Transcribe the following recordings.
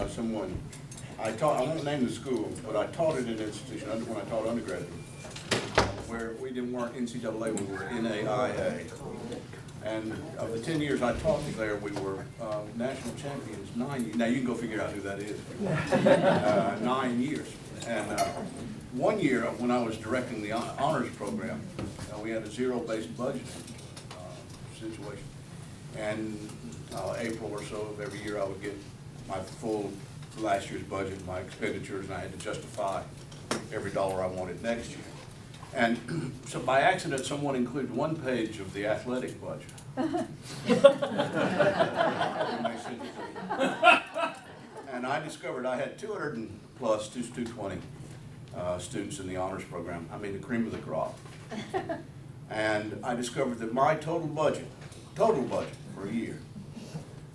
someone, I won't name the school, but I taught at an institution when I taught undergraduate, where we weren't NCAA, we were NAIA. And of the 10 years I taught there, we were national champions 9 years. Now you can go figure out who that is. 9 years. And 1 year when I was directing the honors program, we had a zero-based budgeting situation. And April or so of every year I would get my full last year's budget, my expenditures, and I had to justify every dollar I wanted next year. And so by accident, someone included one page of the athletic budget. And I discovered I had 200 and plus, 220 students in the honors program. I mean, the cream of the crop. And I discovered that my total budget for a year,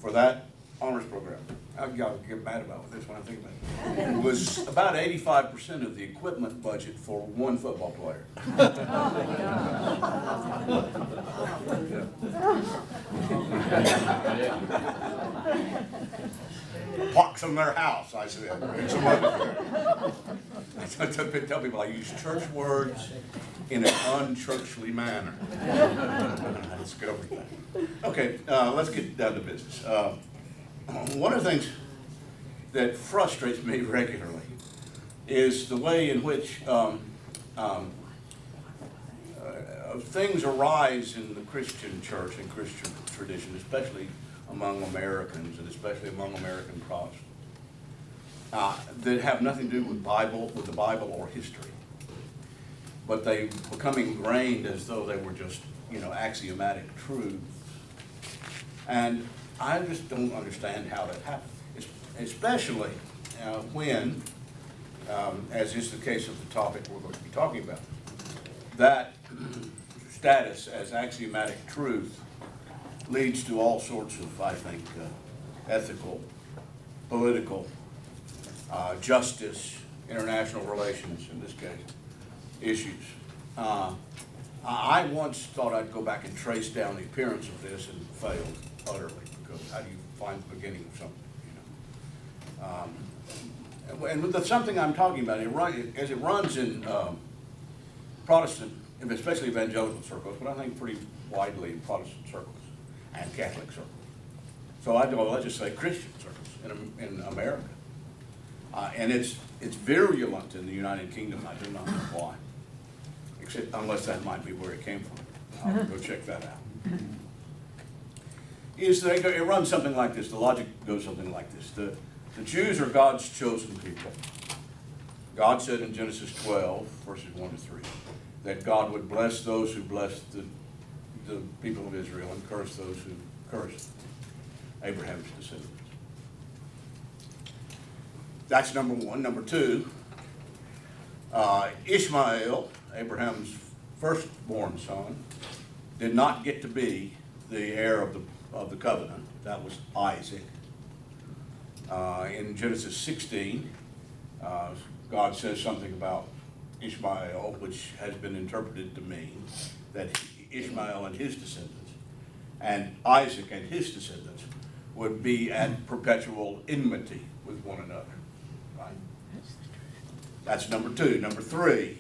for that honors program, I'll get mad about this when I think about it, was about 85% of the equipment budget for one football player. Pox on their house, I said. I tell people I use church words in an unchurchly manner. I discovered that. Okay, let's get down to business. One of the things that frustrates me regularly is the way in which things arise in the Christian church and Christian tradition, especially among Americans and especially among American Protestants, that have nothing to do with the Bible or history, but they become ingrained as though they were just, axiomatic truths. And I just don't understand how that happens, especially when, as is the case of the topic we're going to be talking about, that status as axiomatic truth leads to all sorts of, I think, ethical, political, justice, international relations, in this case, issues. I once thought I'd go back and trace down the appearance of this and failed utterly. How do you find the beginning of something? And with the something I'm talking about, as it runs in Protestant, especially evangelical circles, but I think pretty widely in Protestant circles and Catholic circles. So let's just say Christian circles in America. And it's virulent in the United Kingdom. I do not know why, except unless that might be where it came from. I'll go check that out. It runs something like this. The logic goes something like this. The Jews are God's chosen people. God said in Genesis 12, verses 1 to 3, that God would bless those who blessed the people of Israel and curse those who cursed Abraham's descendants. That's number one. Number two, Ishmael, Abraham's firstborn son, did not get to be the heir of the covenant. That was Isaac. In Genesis 16, God says something about Ishmael, which has been interpreted to mean that Ishmael and his descendants and Isaac and his descendants would be at perpetual enmity with one another. Right? That's number two. Number three,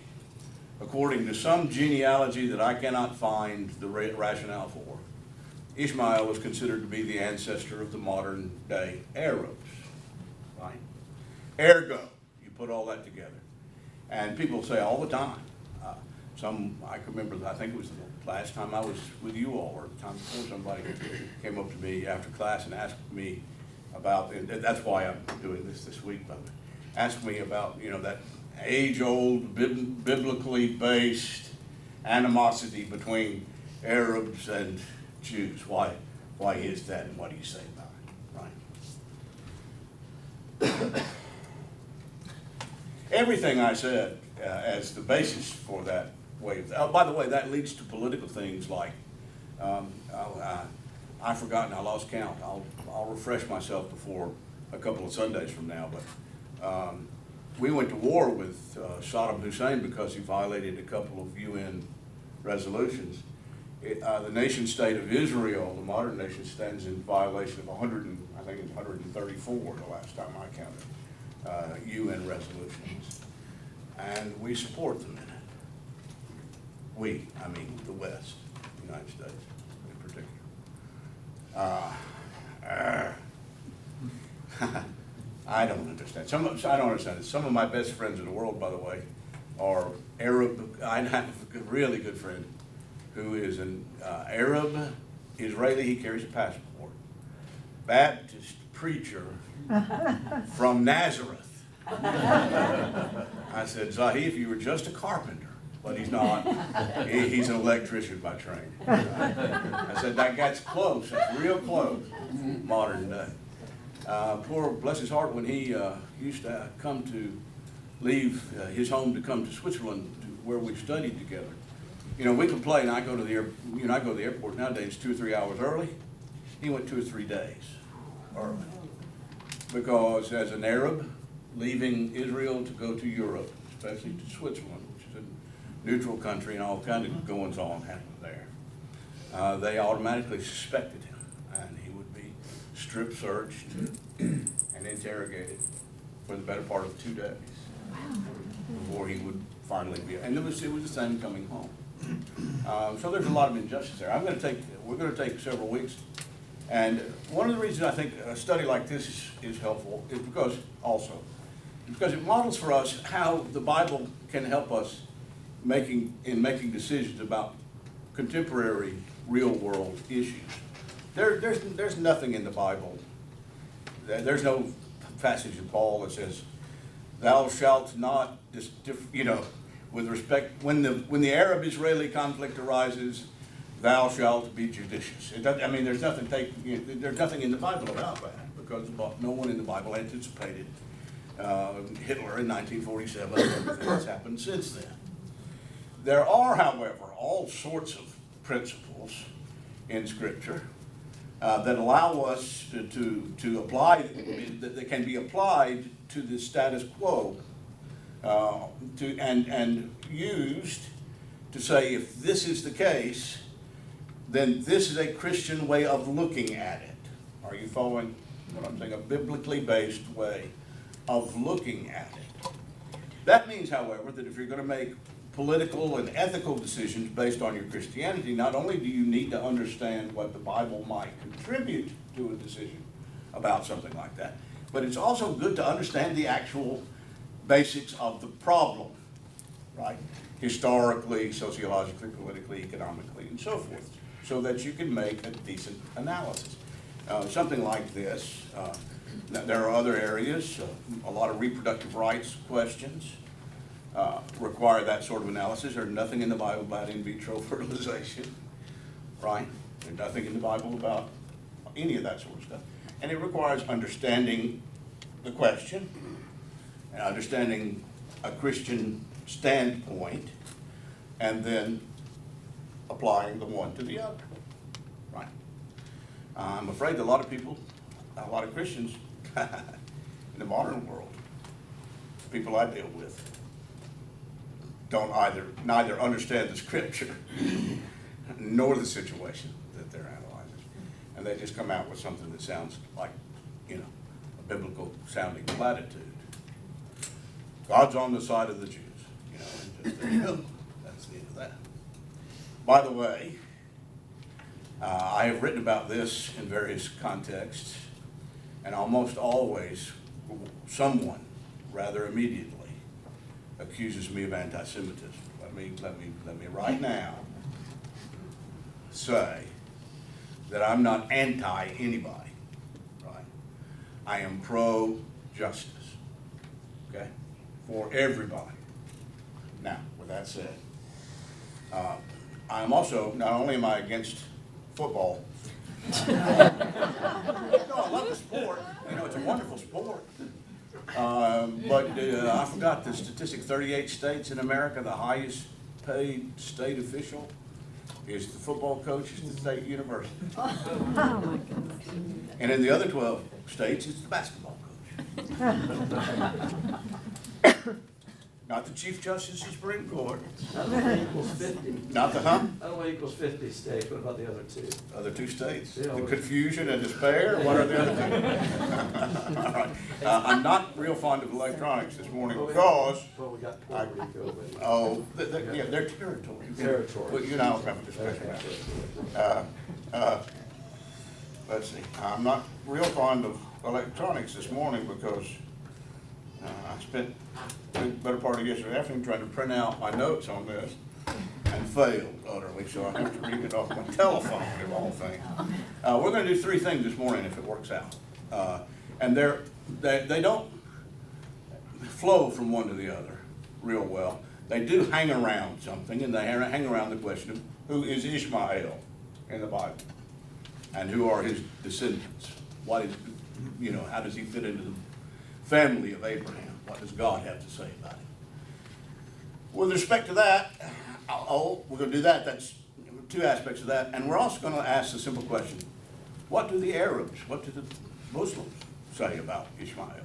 according to some genealogy that I cannot find the rationale for, Ishmael was considered to be the ancestor of the modern day Arabs. Right? Ergo, you put all that together. And people say all the time, I can remember, I think it was the last time I was with you all, or the time before, somebody came up to me after class and asked me about, and that's why I'm doing this week, by the way, asked me about, that age-old, biblically based animosity between Arabs and Jews. Why is that, and what do you say about it, right? Everything I said as the basis for that way of, by the way, that leads to political things like, I've forgotten, I lost count. I'll refresh myself before a couple of Sundays from now, but we went to war with Saddam Hussein because he violated a couple of UN resolutions. The nation state of Israel, the modern nation, stands in violation of 100, I think it's 134 the last time I counted, UN resolutions. And we support them in it. We, I mean the West, the United States in particular. I don't understand. I don't understand it. Some of my best friends in the world, by the way, are Arab. I have a really good friend who is an Arab Israeli. He carries a passport. Baptist preacher from Nazareth. I said, Zahif, you were just a carpenter. But he's not. He's an electrician by training. I said, that guy's close. That's real close. Modern day. Poor, bless his heart, when he used to come to leave his home to come to Switzerland, where we studied together. You know, we complain. I go to the airport nowadays 2 or 3 hours early. He went 2 or 3 days early because, as an Arab leaving Israel to go to Europe, especially to Switzerland, which is a neutral country, and all kinds of goings on happened there, they automatically suspected him, and he would be strip searched and interrogated for the better part of 2 days before he would finally be. And it was the same coming home. So there's a lot of injustice there. We're going to take several weeks, and one of the reasons I think a study like this is helpful is because it models for us how the Bible can help us making decisions about contemporary real world issues. There's nothing in the Bible. There's no passage of Paul that says, "Thou shalt not," with respect, when the Arab-Israeli conflict arises, thou shalt be judicious. There's nothing in the Bible about that, because no one in the Bible anticipated Hitler in 1947 and everything that's happened since then. There are, however, all sorts of principles in Scripture that allow us to apply, that can be applied to the status quo, and used to say, if this is the case, then this is a Christian way of looking at it. Are you following what I'm saying? A biblically based way of looking at it. That means, however, that if you're going to make political and ethical decisions based on your Christianity, not only do you need to understand what the Bible might contribute to a decision about something like that, but it's also good to understand the actual basics of the problem, right? Historically, sociologically, politically, economically, and so forth, so that you can make a decent analysis. Something like this, there are other areas, a lot of reproductive rights questions require that sort of analysis. There's nothing in the Bible about in vitro fertilization, right? There's nothing in the Bible about any of that sort of stuff. And it requires understanding the question and understanding a Christian standpoint, and then applying the one to the other, right? I'm afraid a lot of Christians in the modern world, people I deal with, neither understand the Scripture nor the situation that they're analyzing, and they just come out with something that sounds like, a biblical sounding platitude. God's on the side of the Jews, and just there you go. That's the end of that. By the way, I have written about this in various contexts, and almost always someone, rather immediately, accuses me of anti-Semitism. Let me right now say that I'm not anti-anybody, right? I am pro-justice, okay, for everybody. Now, with that said, I'm also, not only am I against football, no, I love the sport, it's a wonderful sport. But I forgot the statistic, 38 states in America, the highest paid state official is the football coach at the state university. Oh my goodness. And in the other 12 states, it's the basketball coach. Not the Chief Justice of the Supreme Court. Not the one equals 50. Not the huh? Not one equals 50 states. What about the other two? Other two states. Yeah, The well- confusion and despair. What are the other two? All right. I'm not real fond of electronics this morning because, Well, we got Puerto Rico, but. oh, yeah, they're territory. Territory. Well, you know, I'll have a discussion about it. Let's see, I'm not real fond of electronics this morning because I spent the better part of yesterday afternoon trying to print out my notes on this and failed utterly, so I have to read it off my telephone of all things. We're gonna do three things this morning if it works out. And they don't flow from one to the other real well. They do hang around something, and they hang around the question of who is Ishmael in the Bible? And who are his descendants? What is, how does he fit into the family of Abraham? What does God have to say about it? With respect to that, we're going to do that. That's two aspects of that. And we're also going to ask the simple question, what do the Arabs, what do the Muslims say about Ishmael?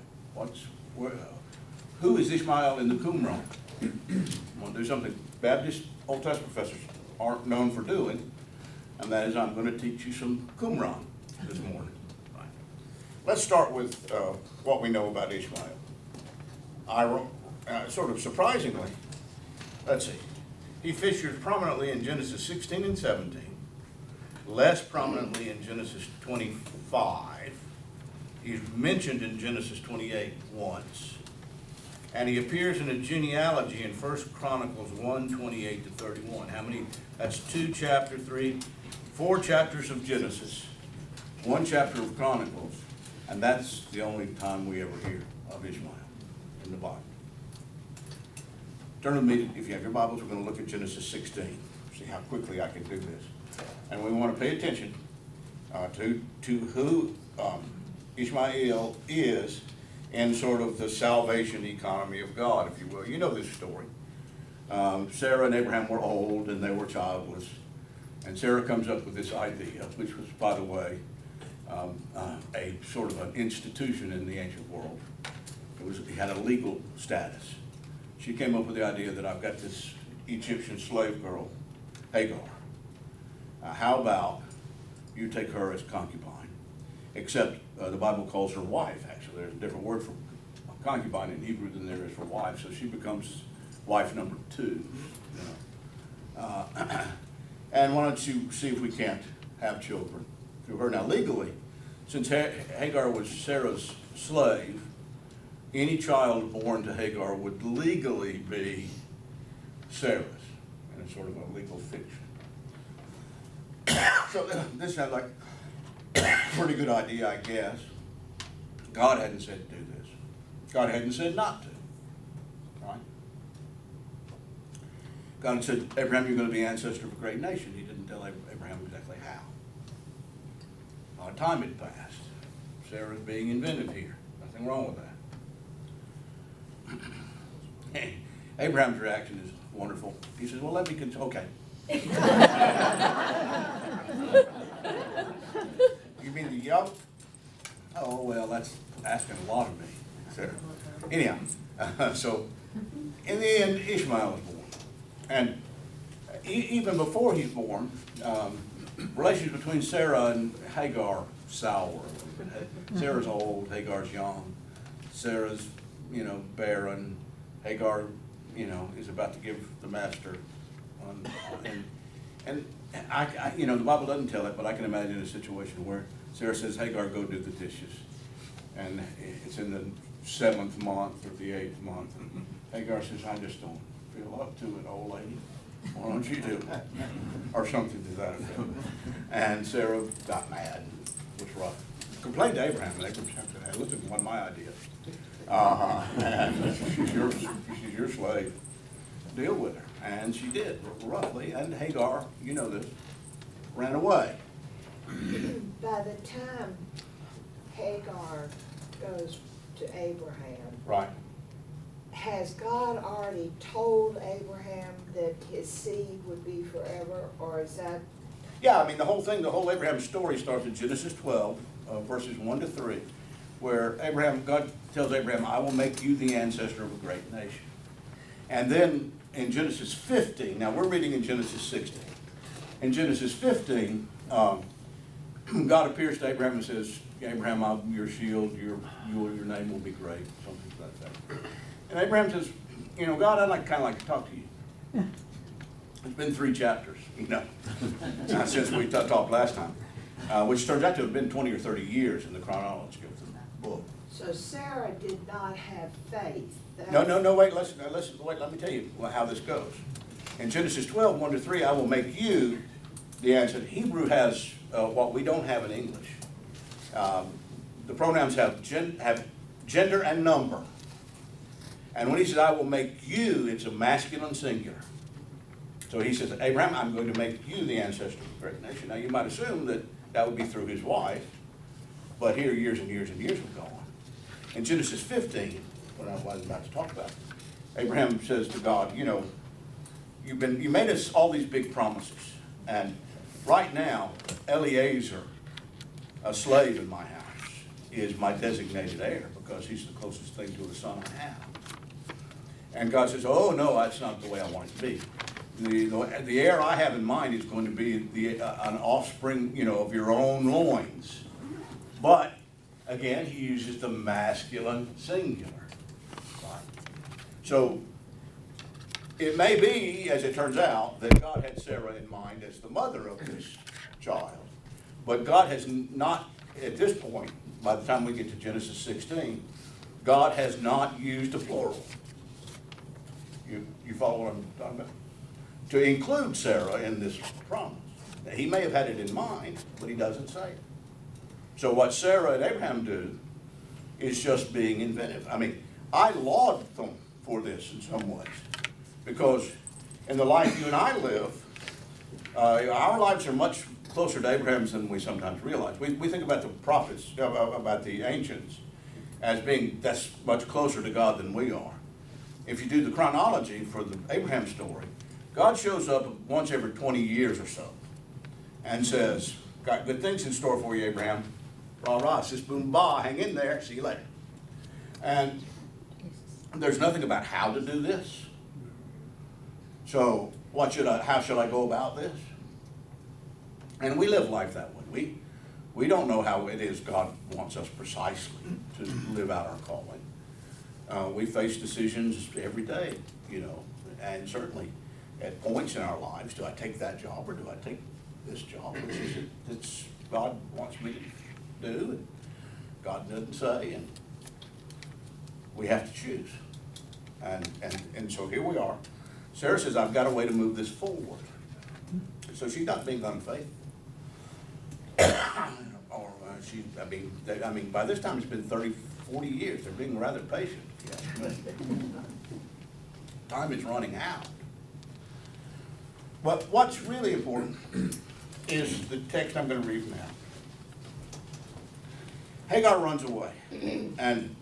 Who is Ishmael in the Qumran? I'm going to do something Baptist Old Testament professors aren't known for doing, and that is I'm going to teach you some Qumran this morning. Right. Let's start with what we know about Ishmael. Sort of surprisingly, let's see, he features prominently in Genesis 16 and 17, less prominently in Genesis 25. He's mentioned in Genesis 28 once. And he appears in a genealogy in 1 Chronicles 1, 28 to 31. How many? That's 4 chapters of Genesis, 1 chapter of Chronicles, and that's the only time we ever hear of Ishmael in the Bible. Turn with me, if you have your Bibles, we're going to look at Genesis 16, see how quickly I can do this. And we want to pay attention to who Ishmael is in sort of the salvation economy of God, if you will. You know this story. Sarah and Abraham were old and they were childless. And Sarah comes up with this idea, which was, by the way, a sort of an institution in the ancient world. It had a legal status. She came up with the idea that I've got this Egyptian slave girl, Hagar. How about you take her as concubine? Except the Bible calls her wife, actually. There's a different word for concubine in Hebrew than there is for wife, so she becomes wife number 2. And why don't you see if we can't have children through her. Now legally, since Hagar was Sarah's slave, any child born to Hagar would legally be Sarah's, and it's sort of a legal fiction. So this sounds like a pretty good idea, I guess. God hadn't said to do this. God hadn't said not to. Right? God had said, Abraham, you're going to be ancestor of a great nation. He didn't tell Abraham exactly how. A lot of time had passed. Sarah's being inventive here. Nothing wrong with that. Abraham's reaction is wonderful. He says, well, let me okay. You mean the young? Oh, well, that's asking a lot of me, Sarah. Anyhow, so in the end, Ishmael is born. And even before he's born, relations between Sarah and Hagar sour. Sarah's old, Hagar's young. Sarah's, barren. Hagar, is about to give the master. And the Bible doesn't tell it, but I can imagine a situation where Sarah says, Hagar, go do the dishes. And it's in the 7th month or the 8th month. And Hagar says, I just don't feel up to it, old lady. Why don't you do it? Or something to that effect. And Sarah got mad and was rough. Complained to Abraham, and Abraham said, hey, listen, it wasn't my idea. And she's your slave. Deal with her. And she did, roughly. And Hagar, you know this, ran away. By the time Hagar goes to Abraham, Right. has God already told Abraham that his seed would be forever, or is that? Yeah, the whole Abraham story starts in Genesis 12, verses 1 to 3, where God tells Abraham, I will make you the ancestor of a great nation. And then in Genesis 15, now we're reading in Genesis 16. In Genesis 15, God appears to Abraham and says, Abraham, I'll be your shield, your name will be great, something like that. And Abraham says, you know, God, I'd kind of like to talk to you. It's been 3 chapters, you know, since we talked last time, which turns out to have been 20 or 30 years in the chronology of the book. So Sarah did not have faith. No, wait, listen, wait, let me tell you how this goes. In Genesis 12, 1-3, I will make you the answer. Hebrew has what we don't have in English. The pronouns have gender and number. And when he says, I will make you, it's a masculine singular. So he says, Abraham, I'm going to make you the ancestor of a great nation. Now you might assume that that would be through his wife, but here years and years and years have gone. In Genesis 15, what I was about to talk about, Abraham says to God, you know, you made us all these big promises, and right now, Eliezer, a slave in my house, is my designated heir because he's the closest thing to a son I have. And God says, oh no, that's not the way I want it to be. The heir I have in mind is going to be an offspring, you know, of your own loins. But again, he uses the masculine singular. Right? So it may be, as it turns out, that God had Sarah in mind as the mother of this child. But God has not, at this point, by the time we get to Genesis 16, God has not used a plural. You follow what I'm talking about? To include Sarah in this promise. Now, he may have had it in mind, but he doesn't say it. So what Sarah and Abraham do is just being inventive. I mean, I laud them for this in some ways. Because in the life you and I live, our lives are much closer to Abraham's than we sometimes realize. We think about the prophets, about the ancients, as being that's much closer to God than we are. If you do the chronology for the Abraham story, God shows up once every 20 years or so and says, got good things in store for you, Abraham. Rah, sis, boom, bah, hang in there, see you later. And there's nothing about how to do this. So how should I go about this? And we live life that way. We don't know how it is God wants us precisely to live out our calling. We face decisions every day, you know, and certainly at points in our lives, do I take that job or do I take this job? Which is it that's God wants me to do, and God doesn't say, and we have to choose. And so here we are. Sarah says, I've got a way to move this forward. So she's not being unfaithful. Or I mean, by this time it's been 30, 40 years. They're being rather patient. Yeah. Time is running out. But what's really important is the text I'm going to read now. Hagar runs away and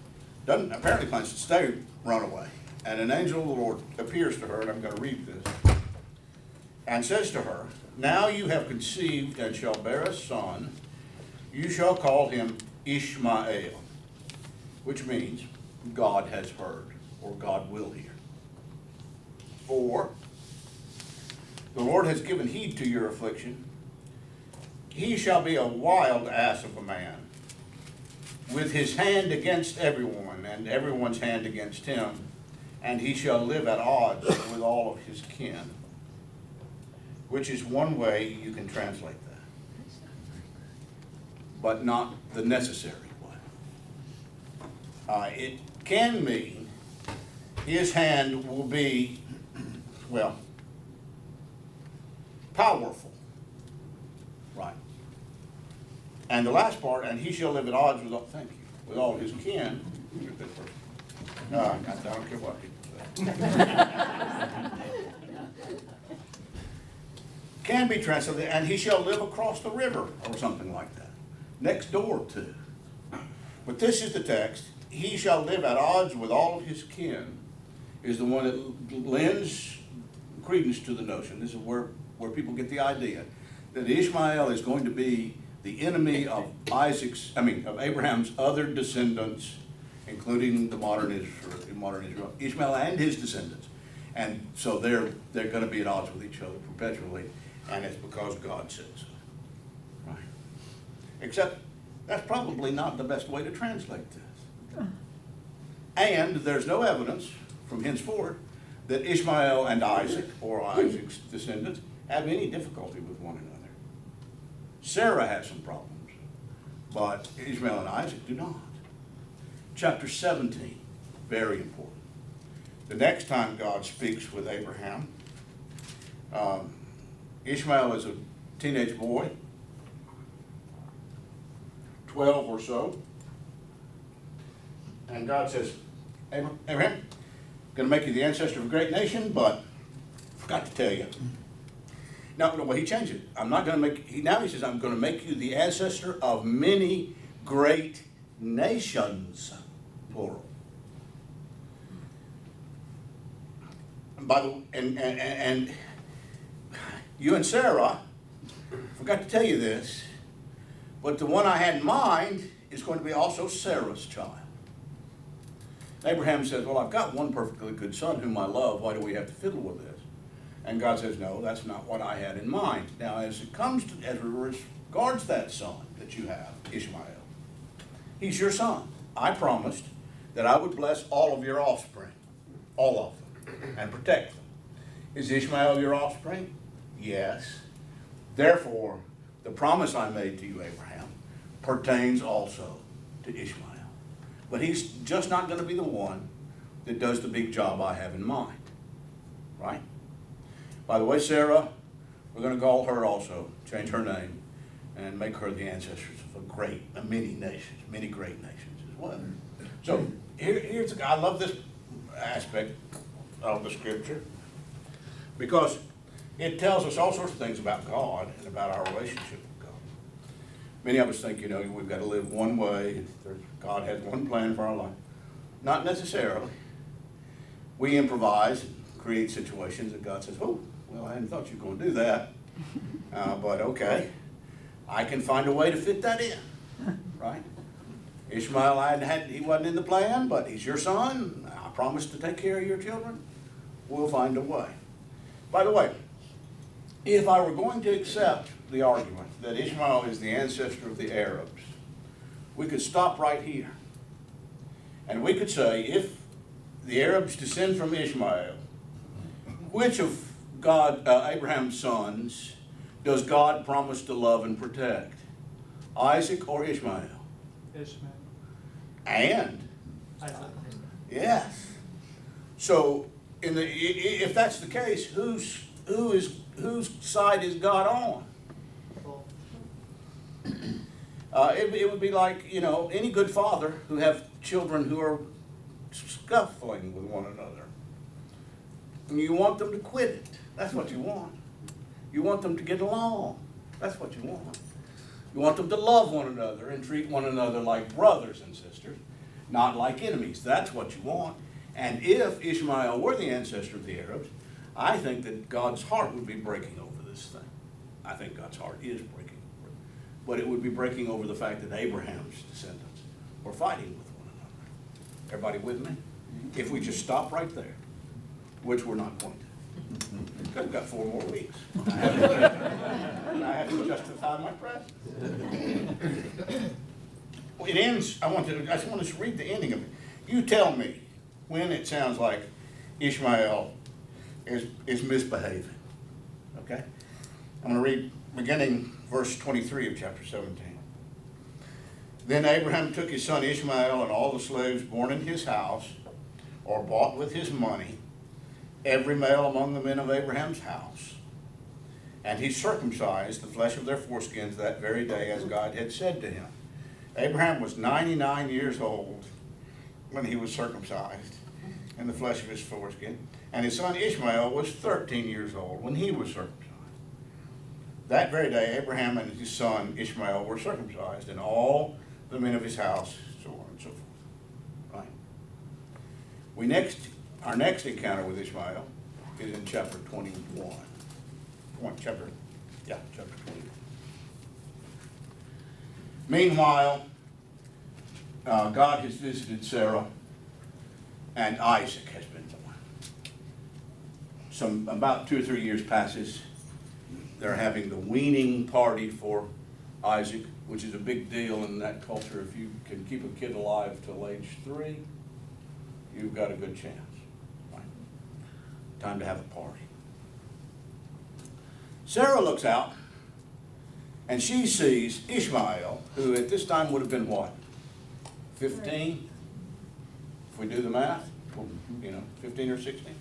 doesn't apparently plans to stay run away. And an angel of the Lord appears to her, and I'm going to read this, and says to her, now you have conceived and shall bear a son. You shall call him Ishmael, which means God has heard, or God will hear. For the Lord has given heed to your affliction. He shall be a wild ass of a man, with his hand against everyone, and everyone's hand against him, and he shall live at odds with all of his kin. Which is one way you can translate that, but not the necessary way. It can mean his hand will be, well, powerful, right? And the last part, and he shall live at odds with all, thank you, with all his kin. You're a good person. No, I don't care what people say. Can be translated, and he shall live across the river, or something like that, next door to. But this is the text. He shall live at odds with all of his kin, is the one that lends credence to the notion. This is where people get the idea that Ishmael is going to be the enemy of of Abraham's other descendants, including the modern Israel, Ishmael and his descendants. And so they're going to be at odds with each other perpetually, and it's because God said so. Right? Except that's probably not the best way to translate this. And there's no evidence from henceforth that Ishmael and Isaac, or Isaac's descendants, have any difficulty with one another. Sarah has some problems, but Ishmael and Isaac do not. Chapter 17, very important. The next time God speaks with Abraham, Ishmael is a teenage boy, 12 or so, and God says, Abraham, I'm going to make you the ancestor of a great nation, but I forgot to tell you. No, well, he changed it. I'm not going to make, now he says, I'm going to make you the ancestor of many great nations, plural. By the and you and Sarah, forgot to tell you this, but the one I had in mind is going to be also Sarah's child. Abraham says, well, I've got one perfectly good son whom I love. Why do we have to fiddle with this? And God says, no, that's not what I had in mind. Now, as regards that son that you have, Ishmael, he's your son. I promised that I would bless all of your offspring, all of them, and protect them. Is Ishmael your offspring? Yes. Therefore, the promise I made to you, Abraham, pertains also to Ishmael. But he's just not going to be the one that does the big job I have in mind. Right? By the way, Sarah, we're going to call her also, change her name, and make her the ancestors of many nations, many great nations as well. So here's I love this aspect of the scripture because it tells us all sorts of things about God and about our relationship with God. Many of us think, you know, we've got to live one way. God has one plan for our life. Not necessarily. We improvise and create situations that God says, oh, well, I hadn't thought you were going to do that. But okay, I can find a way to fit that in, right? Ishmael, he wasn't in the plan, but he's your son. I promised to take care of your children. We'll find a way. By the way, if I were going to accept the argument that Ishmael is the ancestor of the Arabs, we could stop right here. And we could say, if the Arabs descend from Ishmael, which of Abraham's sons does God promise to love and protect? Isaac or Ishmael? Ishmael. And? Isaac. Yes. So, if that's the case, whose side is God on? It would be like, you know, any good father who have children who are scuffling with one another. And you want them to quit it. That's what you want. You want them to get along. That's what you want. You want them to love one another and treat one another like brothers and sisters, not like enemies. That's what you want. And if Ishmael were the ancestor of the Arabs, I think that God's heart would be breaking over this thing. I think God's heart is breaking over it. But it would be breaking over the fact that Abraham's descendants were fighting with one another. Everybody with me? If we just stop right there, which we're not going to. Because we've got 4 more weeks. I have to justify my presence. It ends, I just want to read the ending of it. You tell me when it sounds like Ishmael is misbehaving. Okay? I'm going to read beginning verse 23 of chapter 17. Then Abraham took his son Ishmael and all the slaves born in his house or bought with his money, every male among the men of Abraham's house. And he circumcised the flesh of their foreskins that very day as God had said to him. Abraham was 99 years old when he was circumcised in the flesh of his foreskin. And his son Ishmael was 13 years old when he was circumcised. That very day Abraham and his son Ishmael were circumcised, and all the men of his house, so on and so forth. Right? Our next encounter with Ishmael is in chapter 21. Chapter 21. Meanwhile, God has visited Sarah, and Isaac has been born. About 2 or 3 years passes. They're having the weaning party for Isaac, which is a big deal in that culture. If you can keep a kid alive till age 3, you've got a good chance. Right? Time to have a party. Sarah looks out, and she sees Ishmael, who at this time would have been what? 15? If we do the math, 15 or 16.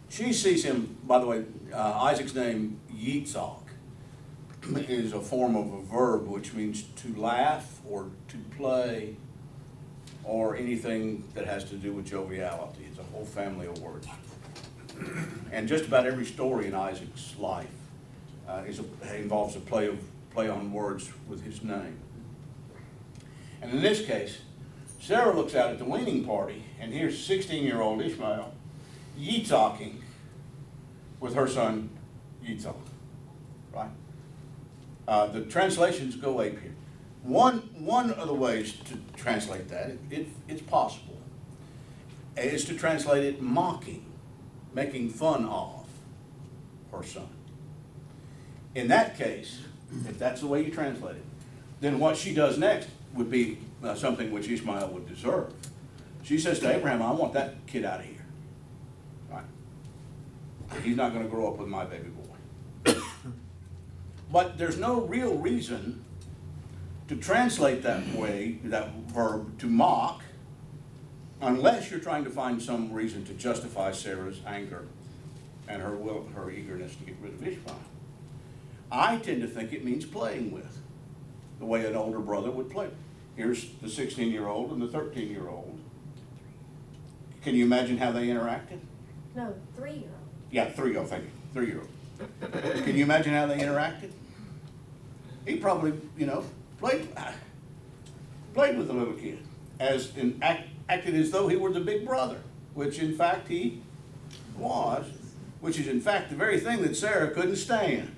She sees him, by the way, Isaac's name, Yitzhak, is a form of a verb which means to laugh or to play or anything that has to do with joviality. It's a whole family of words. And just about every story in Isaac's life involves a play on words with his name. And in this case, Sarah looks out at the weaning party, and here's 16-year-old Ishmael Yitzhaking with her son Yitzhak. Right? The translations go ape here. One of the ways to translate that, it's possible, is to translate it mocking, making fun of her son. In that case, if that's the way you translate it, then what she does next would be something which Ishmael would deserve. She says to Abraham, I want that kid out of here. Right? He's not going to grow up with my baby boy. But there's no real reason to translate that way, that verb, to mock, unless you're trying to find some reason to justify Sarah's anger and her eagerness to get rid of Ishmael. I tend to think it means playing with, the way an older brother would play. Here's the 16-year-old and the 13-year-old. Can you imagine how they interacted? No, 3-year-old. Yeah, 3-year-old, thank you, 3-year-old. Can you imagine how they interacted? He probably, played with the little kid, acted as though he were the big brother, which in fact he was, which is in fact the very thing that Sarah couldn't stand.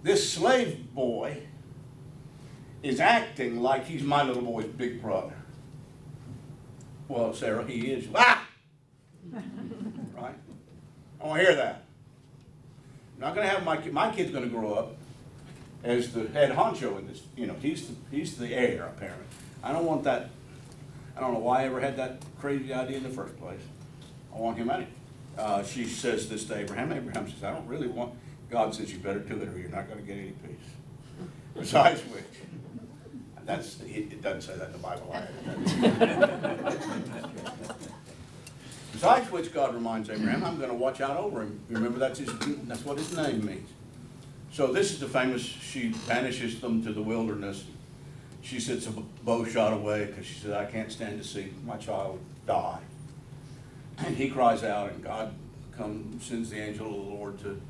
This slave boy is acting like he's my little boy's big brother. Well, Sarah, he is. Ah! Right? I want to hear that. I'm not going to have my kid's going to grow up as the head honcho in this. He's the heir, apparently. I don't want that. I don't know why I ever had that crazy idea in the first place. I want him out of it. She says this to Abraham. Abraham says, I don't really want. God says you better do it or you're not going to get any peace. Besides which, it doesn't say that in the Bible either. Besides which, God reminds Abraham, I'm going to watch out over him. Remember, that's what his name means. So this is the famous, she banishes them to the wilderness. She sits a bow shot away because she said, I can't stand to see my child die. And he cries out, and God sends the angel of the Lord to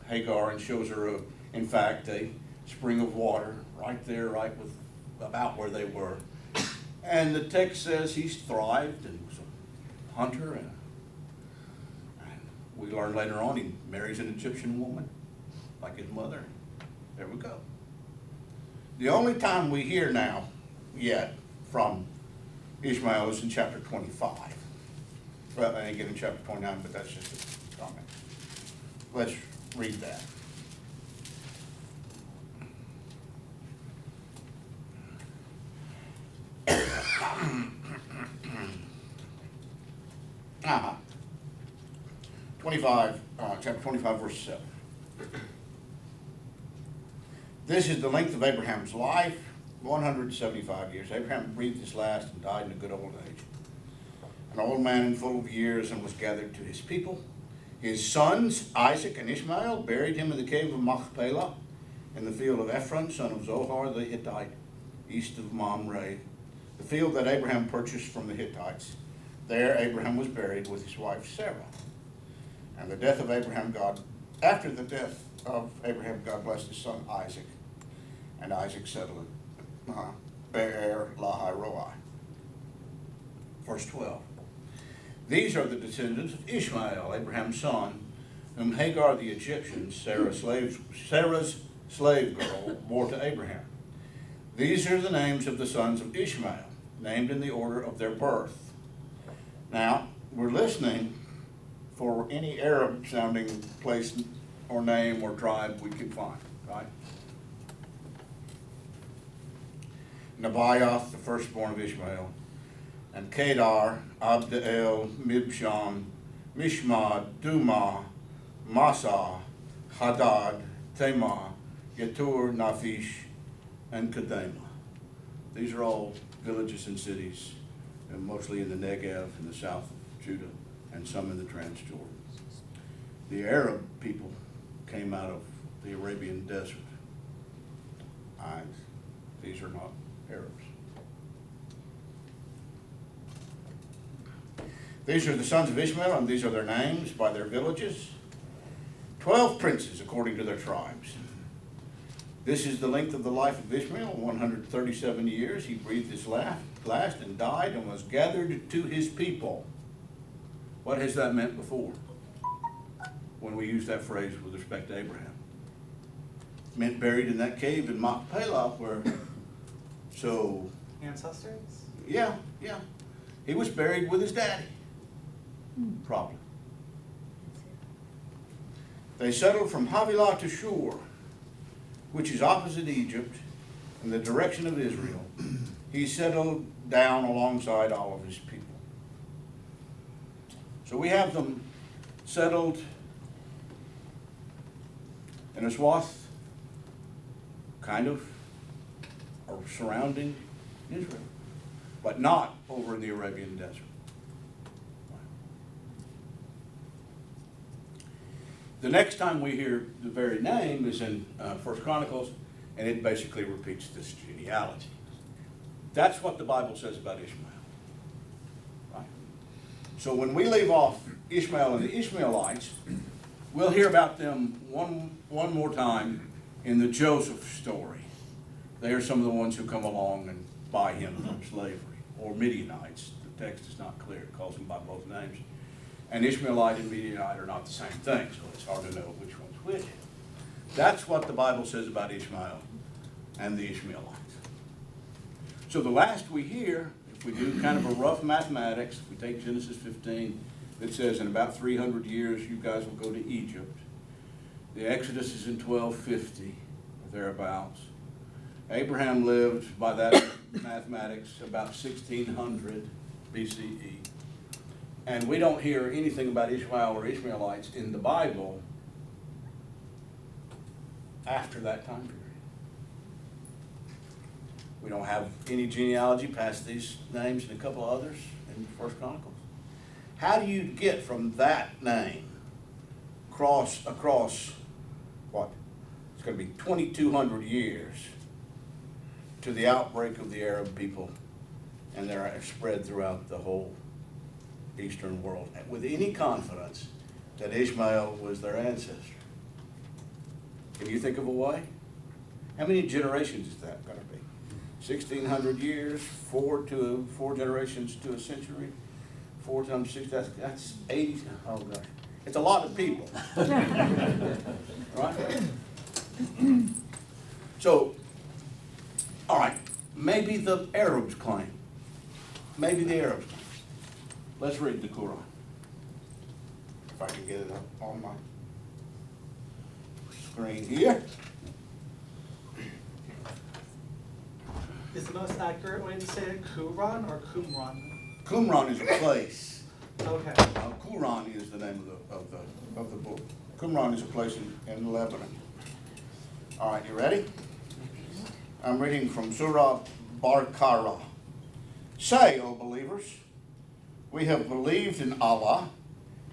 Hagar and shows her, in fact, a spring of water right there, about where they were. And the text says he's thrived and was a hunter, and we learn later on he marries an Egyptian woman, like his mother. There we go. The only time we hear now, yet, from Ishmael is in chapter 25. Well, I ain't get in chapter 29, but that's just a comment. Let's read that. Chapter 25, verse 7. This is the length of Abraham's life, 175 years. Abraham breathed his last and died in a good old age. An old man and full of years, and was gathered to his people. His sons, Isaac and Ishmael, buried him in the cave of Machpelah, in the field of Ephron, son of Zohar the Hittite, east of Mamre, the field that Abraham purchased from the Hittites. There Abraham was buried with his wife Sarah. And after the death of Abraham, God blessed his son Isaac. And Isaac settled at Be'er Lahai Roi. Verse 12. These are the descendants of Ishmael, Abraham's son, whom Hagar the Egyptian, Sarah's slave girl, bore to Abraham. These are the names of the sons of Ishmael, named in the order of their birth. Now, we're listening for any Arab sounding place or name or tribe we can find, right? Nebaioth, the firstborn of Ishmael, and Kedar, Abdeel, Mibshan, Mishma, Duma, Masa, Hadad, Tema, Yetur, Naphish, and Kedema. These are all villages and cities, and mostly in the Negev in the south of Judah, and some in the Transjordan. The Arab people came out of the Arabian desert. These are not Arabs. These are the sons of Ishmael, and these are their names by their villages. 12 princes according to their tribes. This is the length of the life of Ishmael, 137 years. He breathed his last and died and was gathered to his people. What has that meant before when we use that phrase with respect to Abraham? It meant buried in that cave in Machpelah where, so... Ancestors? Yeah. He was buried with his daddy. Probably. They settled from Havilah to Shur, which is opposite Egypt, in the direction of Israel. He settled down alongside all of his people. So we have them settled in a swath, kind of, or surrounding Israel, but not over in the Arabian desert. The next time we hear the very name is in 1 Chronicles, and it basically repeats this genealogy. That's what the Bible says about Ishmael. Right? So when we leave off Ishmael and the Ishmaelites, we'll hear about them one more time in the Joseph story. They are some of the ones who come along and buy him from slavery, or Midianites. The text is not clear. It calls them by both names. And Ishmaelite and Midianite are not the same thing, so it's hard to know which one's which. That's what the Bible says about Ishmael and the Ishmaelites. So the last we hear, if we do kind of a rough mathematics, if we take Genesis 15, it says in about 300 years you guys will go to Egypt. The Exodus is in 1250, or thereabouts. Abraham lived, by that mathematics, about 1600 BCE. And we don't hear anything about Ishmael or Ishmaelites in the Bible after that time period. We don't have any genealogy past these names and a couple of others in 1 Chronicles. How do you get from that name across what? It's going to be 2,200 years to the outbreak of the Arab people, and they're spread throughout the whole Eastern world with any confidence that Ishmael was their ancestor? Can you think of a way? How many generations is that going to be? 1,600 years, four generations to a century, 4 times 6, that's 80. Oh gosh, it's a lot of people, right? So, all right, maybe the Arabs claim. Maybe the Arabs claim. Let's read the Quran. If I can get it up on my screen here. Is the most accurate way to say it Quran or Qumran? Qumran is a place. Okay. Quran is the name of the book. Qumran is a place in Lebanon. All right, you ready? I'm reading from Surah Baqarah. Say, O believers, we have believed in Allah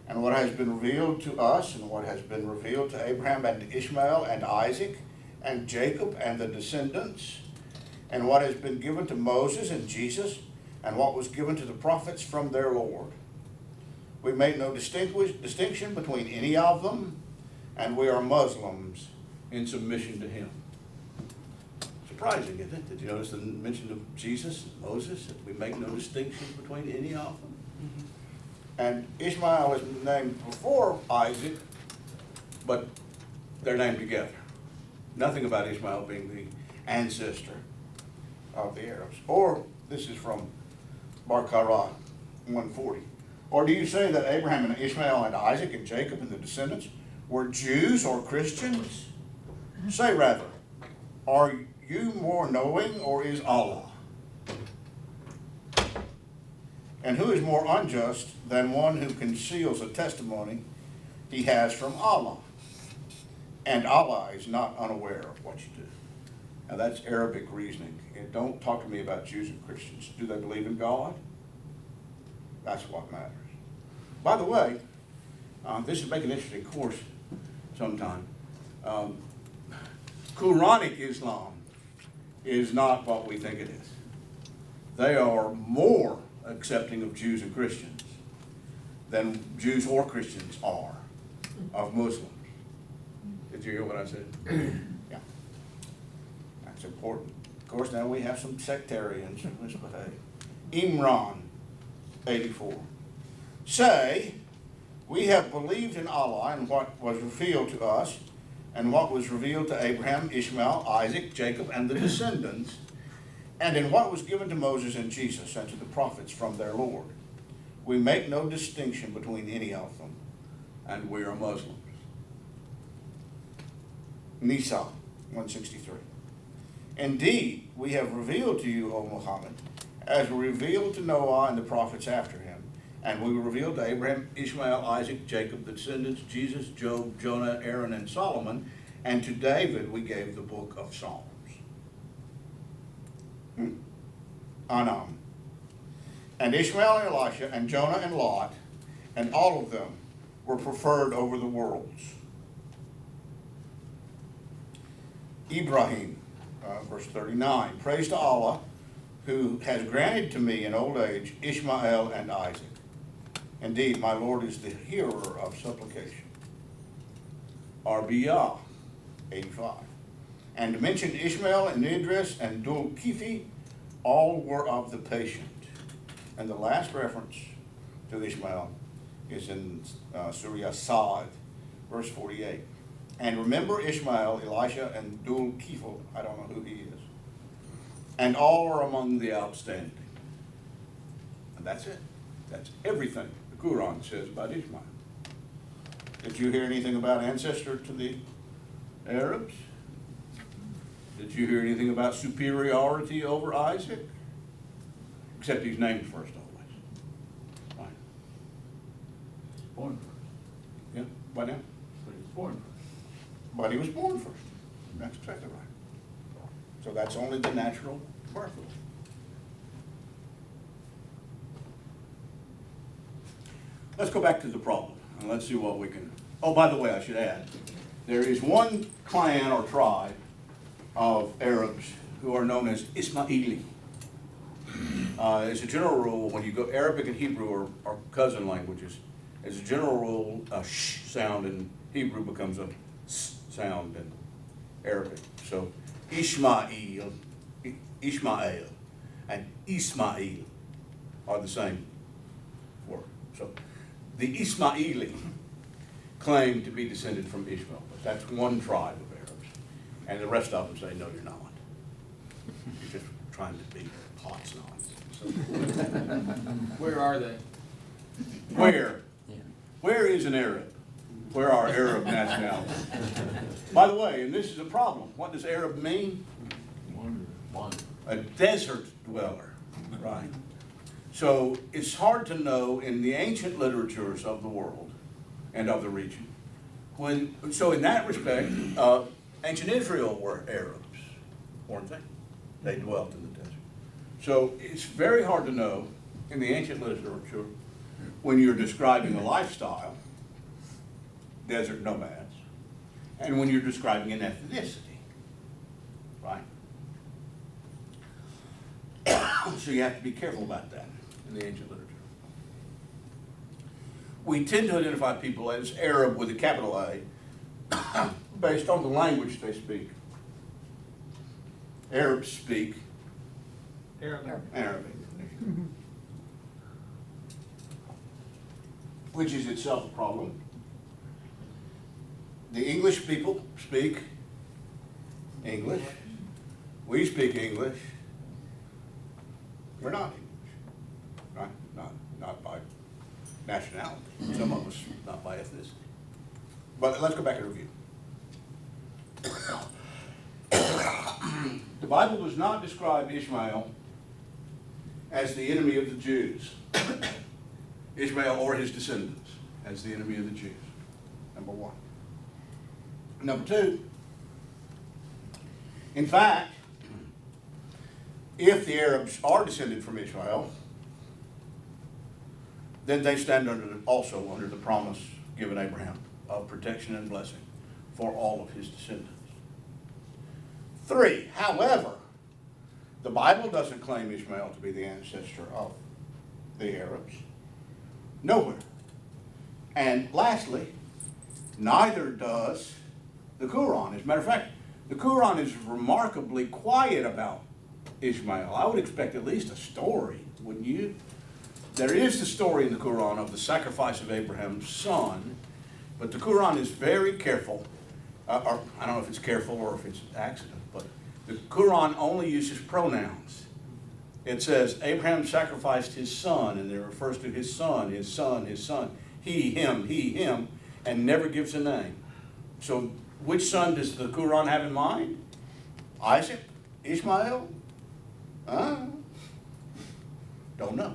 and what has been revealed to us and what has been revealed to Abraham and Ishmael and Isaac and Jacob and the descendants, and what has been given to Moses and Jesus and what was given to the prophets from their Lord. We make no distinction between any of them, and we are Muslims in submission to him. Surprising, isn't it? Did you notice the mention of Jesus and Moses? That we make no distinction between any of them? Mm-hmm. And Ishmael is named before Isaac, but they're named together. Nothing about Ishmael being the ancestor of the Arabs. Or, this is from Baqarah 140. Or do you say that Abraham and Ishmael and Isaac and Jacob and the descendants were Jews or Christians? Say rather, are you more knowing, or is Allah? And who is more unjust than one who conceals a testimony he has from Allah? And Allah is not unaware of what you do. Now that's Arabic reasoning. And don't talk to me about Jews and Christians. Do they believe in God? That's what matters. By the way, this would make an interesting course sometime. Quranic Islam is not what we think it is. They are more accepting of Jews and Christians than Jews or Christians are of Muslims. Did you hear what I said? Yeah. That's important. Of course, now we have some sectarians who misbehave. Imran, 84. Say, we have believed in Allah and what was revealed to us, and what was revealed to Abraham, Ishmael, Isaac, Jacob, and the descendants, and in what was given to Moses and Jesus and to the prophets from their Lord. We make no distinction between any of them, and we are Muslims. Nisa, 163. Indeed, we have revealed to you, O Muhammad, as we revealed to Noah and the prophets after him, and we revealed to Abraham, Ishmael, Isaac, Jacob, the descendants, Jesus, Job, Jonah, Aaron, and Solomon, and to David we gave the book of Psalms. Anam. And Ishmael and Elisha and Jonah and Lot, and all of them were preferred over the worlds. Ibrahim, verse 39. Praise to Allah, who has granted to me in old age Ishmael and Isaac. Indeed, my Lord is the hearer of supplication. Arbiyah, 85. And to mention Ishmael and Idris and Dul-Kifi, all were of the patient. And the last reference to Ishmael is in Surah Sa'ad, verse 48. And remember Ishmael, Elisha, and Dul-Kifl, I don't know who he is. And all are among the outstanding. And that's it. That's everything the Quran says about Ishmael. Did you hear anything about ancestor to the Arabs? Did you hear anything about superiority over Isaac? Except he's named first always. Fine. Born first. Yeah, why now? But he was born first. But he was born first. That's exactly right. So that's only the natural birth order. Let's go back to the problem, and let's see what we can... Oh, by the way, I should add, there is one clan or tribe of Arabs who are known as Ismaili. As a general rule, when you go, Arabic and Hebrew are cousin languages. As a general rule, a sh sound in Hebrew becomes a s sound in Arabic. So Ishmael, and Ismail are the same word. So the Ismaili claim to be descended from Ishmael, but that's one tribe of Arabs. And the rest of them say, no, you're not. You're just trying to be pots on. So, Where are they? where? Yeah. Where is an Arab? Where are Arab nationalities? By the way, and this is a problem, what does Arab mean? Wander. A desert dweller, right? So it's hard to know in the ancient literatures of the world and of the region. So in that respect, ancient Israel were Arabs, weren't they? They dwelt in the desert. So it's very hard to know in the ancient literature when you're describing a lifestyle, desert nomads, and when you're describing an ethnicity, right? So you have to be careful about that in the ancient literature. We tend to identify people as Arab with a capital A based on the language they speak. Arabs speak Arabic, which is itself a problem. The English people speak English. We speak English. We're not English, right? Not by nationality, some of us not by ethnicity. But let's go back and review. The Bible does not describe Ishmael as the enemy of the Jews. Ishmael or his descendants as the enemy of the Jews, number one. Number two, in fact, if the Arabs are descended from Ishmael, then they stand also under the promise given Abraham of protection and blessing for all of his descendants. Three, however, the Bible doesn't claim Ishmael to be the ancestor of the Arabs. Nowhere. And lastly, neither does the Quran. As a matter of fact, the Quran is remarkably quiet about Ishmael. I would expect at least a story, wouldn't you? There is the story in the Quran of the sacrifice of Abraham's son, but the Quran is very careful, or I don't know if it's careful or if it's accident, but the Quran only uses pronouns. It says Abraham sacrificed his son, and it refers to his son, his son, his son, he, him, and never gives a name. So which son does the Quran have in mind? Isaac? Ishmael? Don't know.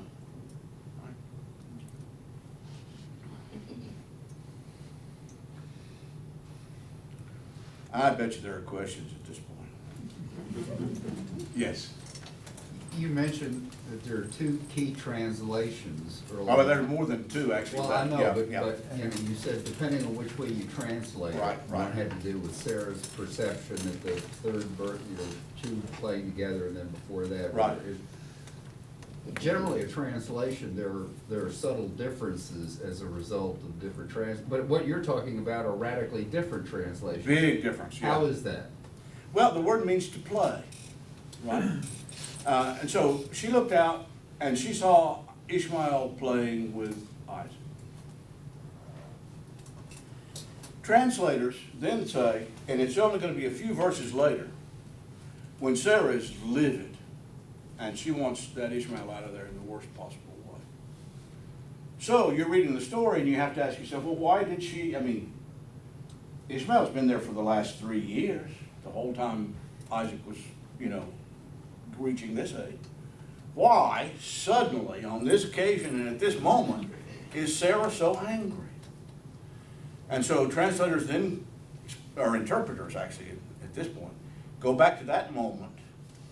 I bet you there are questions at this point. Yes. You mentioned that there are two key translations. Oh, there are more than two, actually. Well, I know, Yeah, but yeah. you know, you said depending on which way you translate it. Right. One had to do with Sarah's perception that the third birth, two playing together, and then before that. Right. Generally, a translation, there are subtle differences as a result of different but what you're talking about are radically different translations. Big difference, yeah. How is that? Well, the word means to play, right? And so she looked out and she saw Ishmael playing with Isaac. Translators then say, and it's only going to be a few verses later, when Sarah is livid and she wants that Ishmael out of there in the worst possible way. So you're reading the story and you have to ask yourself, well, why did she, Ishmael's been there for the last 3 years, the whole time Isaac was, reaching this age. Why, suddenly, on this occasion and at this moment, is Sarah so angry? And so translators then, or interpreters actually at this point, go back to that moment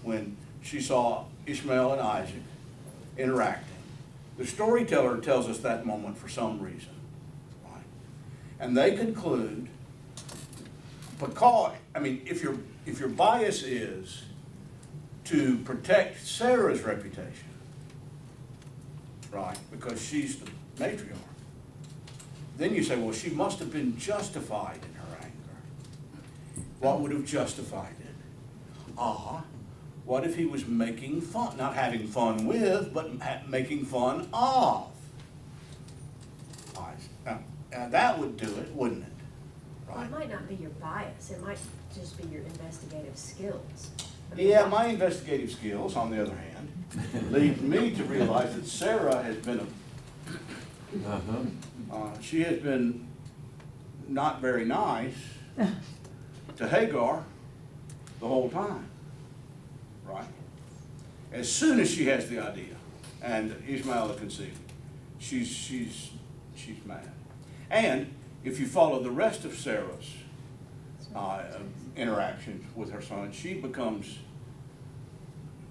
when she saw Ishmael and Isaac interacting. The storyteller tells us that moment for some reason, right? And they conclude, because, if your bias is to protect Sarah's reputation, right, because she's the matriarch, then you say, well, she must have been justified in her anger. What would have justified it? What if he was making fun, not having fun with, but making fun of Isaac? Now that would do it, wouldn't it? Well, it might not be your bias, it might just be your investigative skills. Yeah, my investigative skills, on the other hand, lead me to realize that Sarah has been she has been not very nice to Hagar the whole time, right? As soon as she has the idea and Ishmael is conceived, she's mad. And if you follow the rest of Sarah's interaction with her son, she becomes,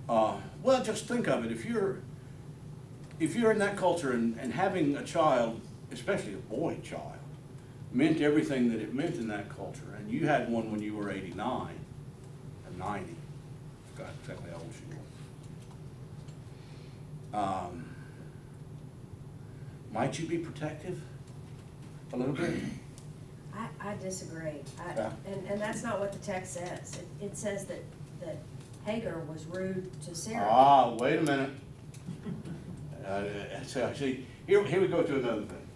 well, just think of it. If you're in that culture and having a child, especially a boy child, meant everything that it meant in that culture, and you had one when you were 89 or 90, I forgot exactly how old she was. Might you be protective a little bit? I disagree. Yeah. And that's not what the text says. It says that Hagar was rude to Sarah. Wait a minute. See, here we go to another thing.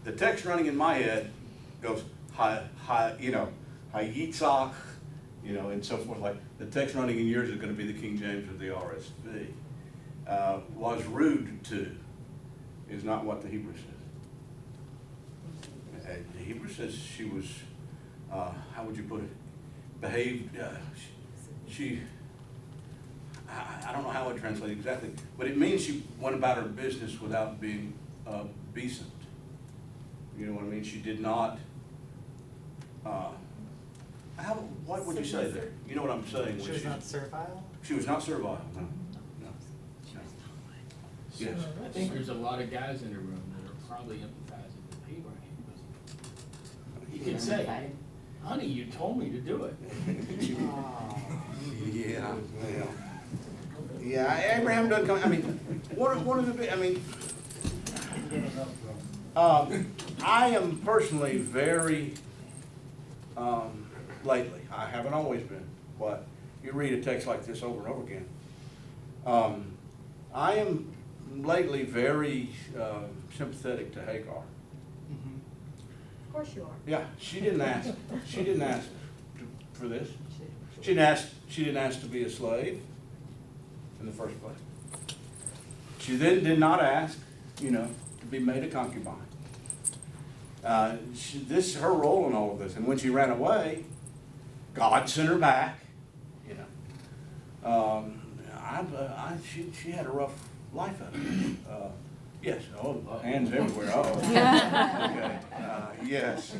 The text running in my head goes, Yitzhak, and so forth. Like the text running in yours is going to be the King James or the RSV. was rude to, is not what the Hebrew says. The Hebrew says she was, how would you put it, behaved, I don't know how it translates exactly, but it means she went about her business without being decent. You know what I mean? She did not, what would you say there? You know what I'm saying? She when was not servile? She was not servile, no, no. Yes. I think there's a lot of guys in the room that are probably empathizing with Abraham. He could say, honey, you told me to do it. Yeah, well, yeah, Abraham doesn't come, I mean, one of the big, I mean, I am personally very, lately, I haven't always been, but you read a text like this over and over again. I am lately very sympathetic to Hagar. Of course you are. Yeah, she didn't ask for this. She didn't ask to be a slave in the first place. She then did not ask, to be made a concubine. This is her role in all of this. And when she ran away, God sent her back. She had a rough life of it. Yes. Oh, hands everywhere. Uh-oh. Okay. Yes.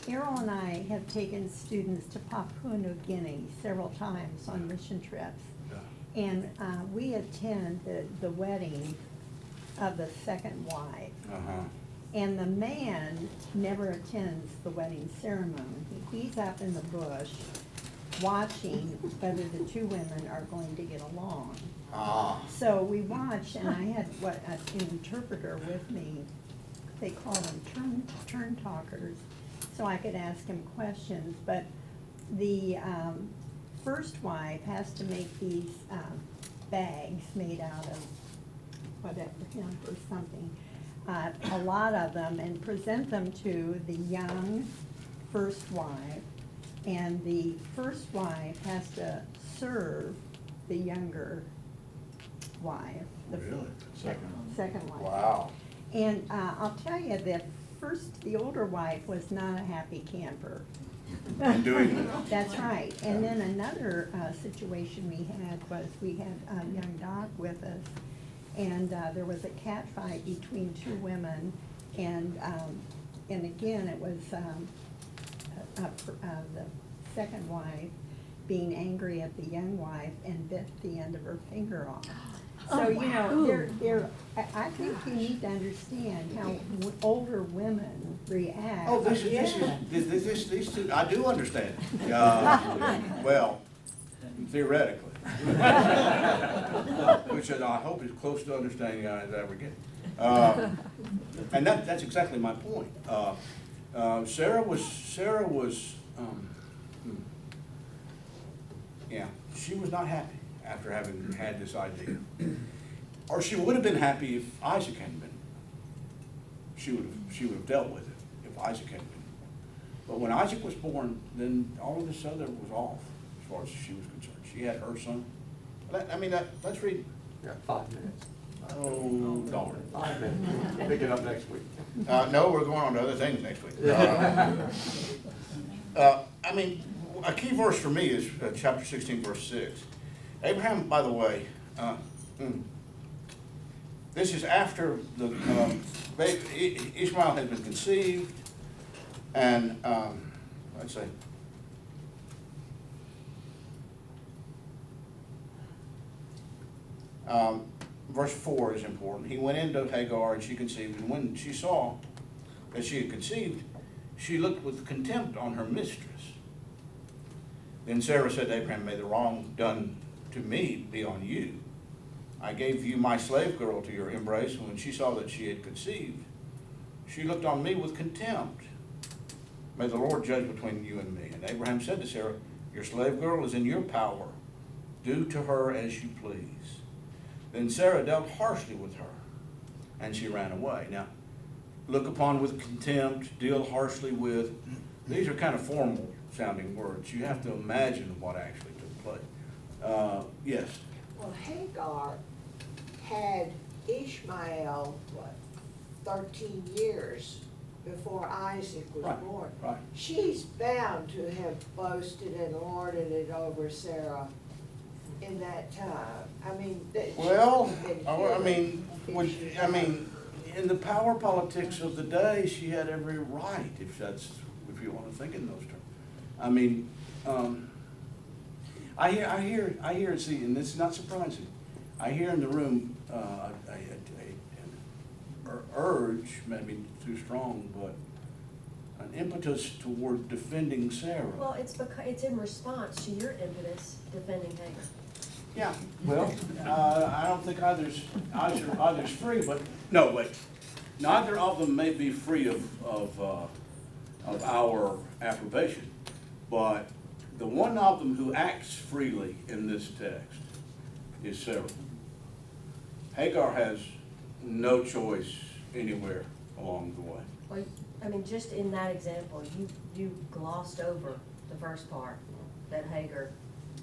Errol and I have taken students to Papua New Guinea several times on mission trips. And we attended the wedding of the second wife. Uh-huh. And the man never attends the wedding ceremony. He's up in the bush watching whether the two women are going to get along. Ah. So we watched, and I had an interpreter with me. They call them turn talkers, so I could ask him questions. But the first wife has to make these bags made out of whatever, or something, a lot of them, and present them to the young first wife. And the first wife has to serve the younger wife. Really? Second wife. Wow. And I'll tell you, the older wife was not a happy camper. In doing that. That's right. And then another situation we had was we had a young doc with us, and there was a cat fight between two women, and again, it was the second wife being angry at the young wife and bit the end of her finger off. So, I think you need to understand how older women react. Oh, these two, I do understand. Well, theoretically. Which I hope is close to understanding as I ever get. And that's exactly my point. Sarah was, she was not happy after having had this idea. Or she would have been happy if Isaac hadn't been. She would have dealt with it if Isaac hadn't been. But when Isaac was born, then all of this other was off as far as she was concerned. She had her son. Let's read. Got 5 minutes. Oh, darn. 5 minutes. Pick it up next week. No, we're going on to other things next week. A key verse for me is chapter 16, verse 6. Abraham, by the way, this is after the Ishmael had been conceived, and let's see. Verse 4 is important. He went into Hagar and she conceived, and when she saw that she had conceived, she looked with contempt on her mistress. Then Sarah said to Abraham, "May the wrong done to me be on you. I gave you my slave girl to your embrace, and when she saw that she had conceived, she looked on me with contempt. May the Lord judge between you and me." And Abraham said to Sarah, "Your slave girl is in your power. Do to her as you please." Then Sarah dealt harshly with her, and she ran away. Now, look upon with contempt, deal harshly with. These are kind of formal sounding words. You have to imagine what actually took place. Yes. Well, Hagar had Ishmael, 13 years before Isaac was Right, born. right. She's bound to have boasted and lorded it over Sarah in that time. I mean, that. she Well, would've been I mean, human if she- I mean, in the power politics of the day, she had every right, if you want to think in those terms. I mean, I hear, see, and this is not surprising. I hear in the room, an urge, maybe too strong, but an impetus toward defending Sarah. Well, it's in response to your impetus defending Hagar. Yeah, well, I don't think either's free, but, no, wait. Neither of them may be free of our approbation, but the one of them who acts freely in this text is Sarah. Hagar has no choice anywhere along the way. Well, I mean, just in that example, you glossed over the first part, that Hagar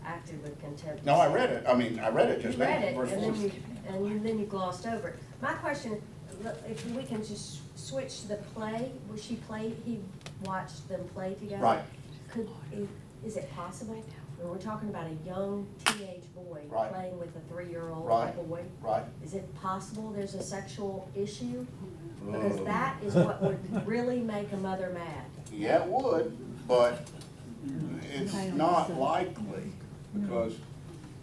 acted with contempt. No, I read it. I mean, I read it You just now. read it, verse and 4. then you glossed over it. My question, if we can just switch to the play, he watched them play together? Right. Is it possible? When we're talking about a young teenage boy Right. playing with a 3-year-old Right. boy, Right. is it possible there's a sexual issue? Because that is what would really make a mother mad. Yeah, it would, but it's I don't not think so. likely, because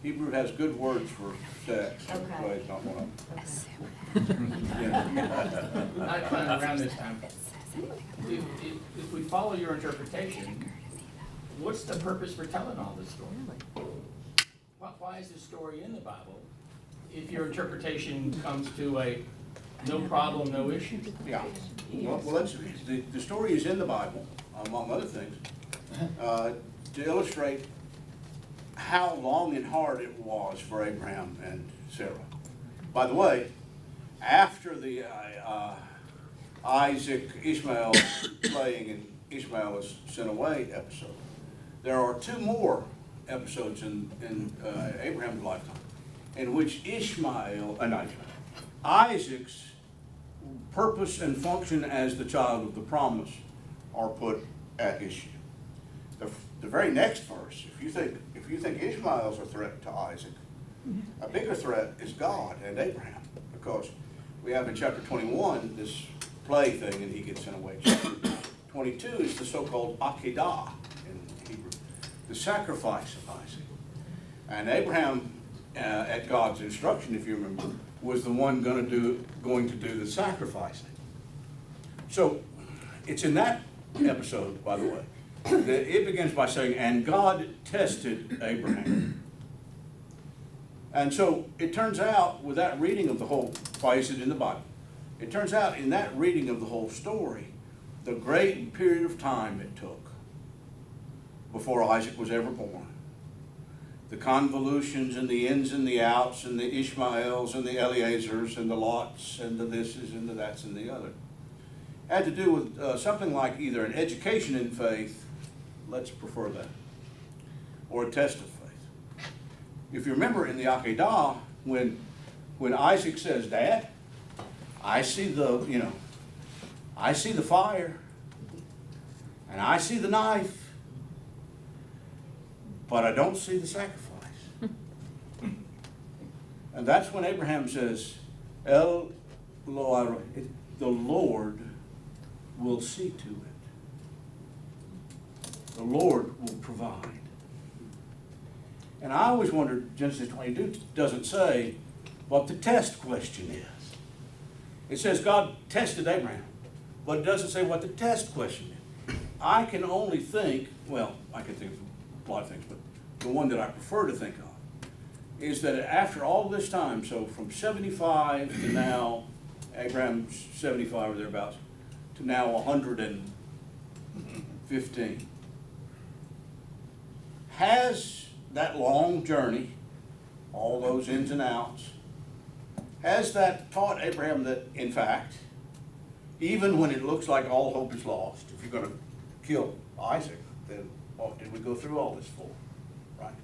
Hebrew has good words for sex, and Okay. play is not one of them. Okay. Yeah. Not kind of around this time. If we follow your interpretation, what's the purpose for telling all this story? Why is this story in the Bible if your interpretation comes to a no problem, no issue? Yeah, well, the story is in the Bible, among other things, to illustrate how long and hard it was for Abraham and Sarah. By the way, after the Isaac, Ishmael playing and Ishmael is sent away episode, there are 2 more episodes in Abraham's lifetime in which Isaac's purpose and function as the child of the promise are put at issue. The very next verse, if you think Ishmael's a threat to Isaac, a bigger threat is God and Abraham, because we have in chapter 21 this play thing and he gets sent away. Chapter 22 is the so-called Akedah in Hebrew, the sacrifice of Isaac. And Abraham, at God's instruction, if you remember, was the one going to do the sacrificing. So it's in that episode, by the way, that it begins by saying, and God tested Abraham. And so it turns out, with that reading of the whole, why is it in the Bible? It turns out in that reading of the whole story, the great period of time it took before Isaac was ever born, the convolutions and the ins and the outs and the Ishmaels and the Eliezers and the Lots and the thises and the that's and the other, had to do with something like either an education in faith, let's prefer that, or a test of faith. If you remember in the Akedah, when Isaac says, Dad, I see the fire, and I see the knife, but I don't see the sacrifice. And that's when Abraham says, the Lord will see to it. The Lord will provide. And I always wondered, Genesis 22 doesn't say what the test question is. It says God tested Abraham, but it doesn't say what the test question is. I can only think, well, I can think of a lot of things, but the one that I prefer to think of is that after all this time, so from 75 to now, Abraham's 75 or thereabouts, to now 115, has that long journey, all those ins and outs, has that taught Abraham that, in fact, even when it looks like all hope is lost, if you're going to kill Isaac, then what did we go through all this for, right?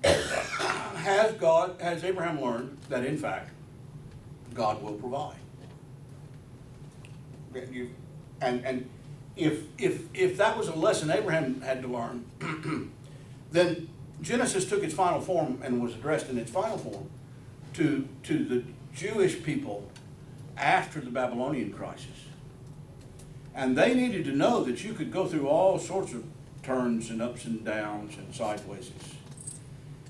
has Abraham learned that in fact, God will provide? And if that was a lesson Abraham had to learn, then Genesis took its final form and was addressed in its final form to the Jewish people after the Babylonian crisis. And they needed to know that you could go through all sorts of turns and ups and downs and sideways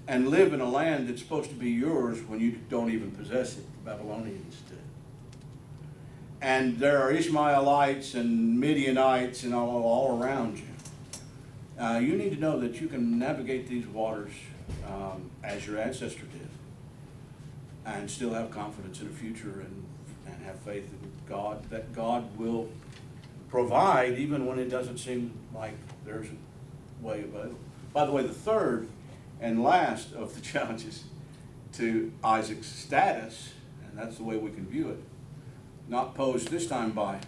and live in a land that's supposed to be yours when you don't even possess it. The Babylonians did. And there are Ishmaelites and Midianites and all around you. You need to know that you can navigate these waters as your ancestor did, and still have confidence in the future and have faith in God, that God will provide even when it doesn't seem like there's a way available. By the way, the third and last of the challenges to Isaac's status, and that's the way we can view it, not posed this time by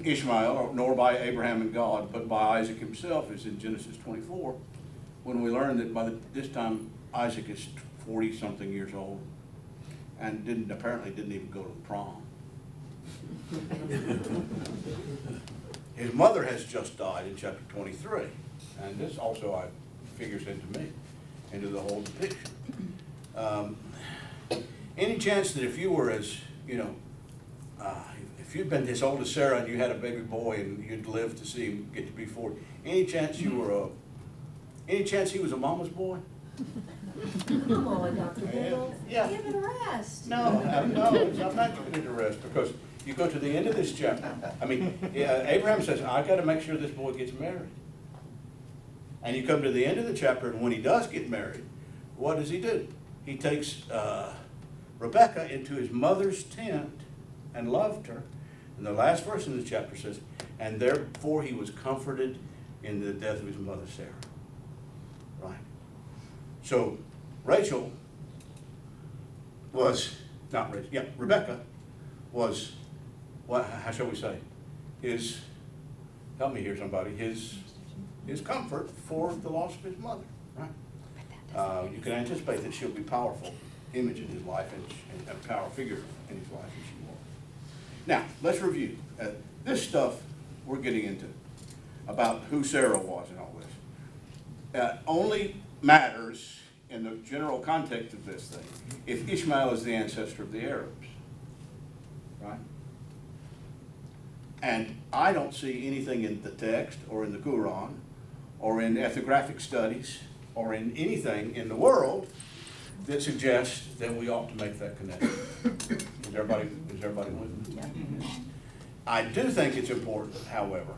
Ishmael nor by Abraham and God, but by Isaac himself, is in Genesis 24, when we learn that by this time Isaac is 40-something years old and apparently didn't even go to the prom. His mother has just died in chapter 23, and this also figures into the whole depiction. Any chance that if you were as, if you'd been as old as Sarah and you had a baby boy and you'd lived to see him get to be 40, any chance he was a mama's boy? Come on, Dr. Biddle. Yeah. Give it a rest. No, I'm not giving it a rest, because you go to the end of this chapter. I mean, Abraham says, I've got to make sure this boy gets married. And you come to the end of the chapter, and when he does get married, what does he do? He takes Rebekah into his mother's tent and loved her. And the last verse in the chapter says, and therefore he was comforted in the death of his mother Sarah. Right? So Rebekah was, how shall we say, help me here somebody, his comfort for the loss of his mother, right? You can anticipate that she'll be a powerful image in his life and a power figure in his life as she was. Now, let's review. This stuff we're getting into about who Sarah was and all this only matters in the general context of this thing if Ishmael is the ancestor of the Arabs, right? And I don't see anything in the text or in the Quran or in ethnographic studies or in anything in the world that suggests that we ought to make that connection. Is everybody with me? Yeah. I do think it's important, however,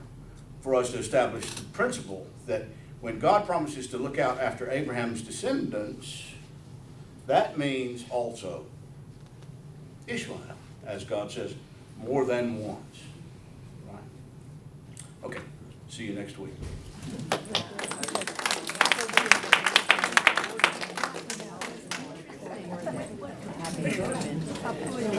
for us to establish the principle that when God promises to look out after Abraham's descendants, that means also Ishmael, as God says, more than once. Right? Okay, see you next week. I'll put it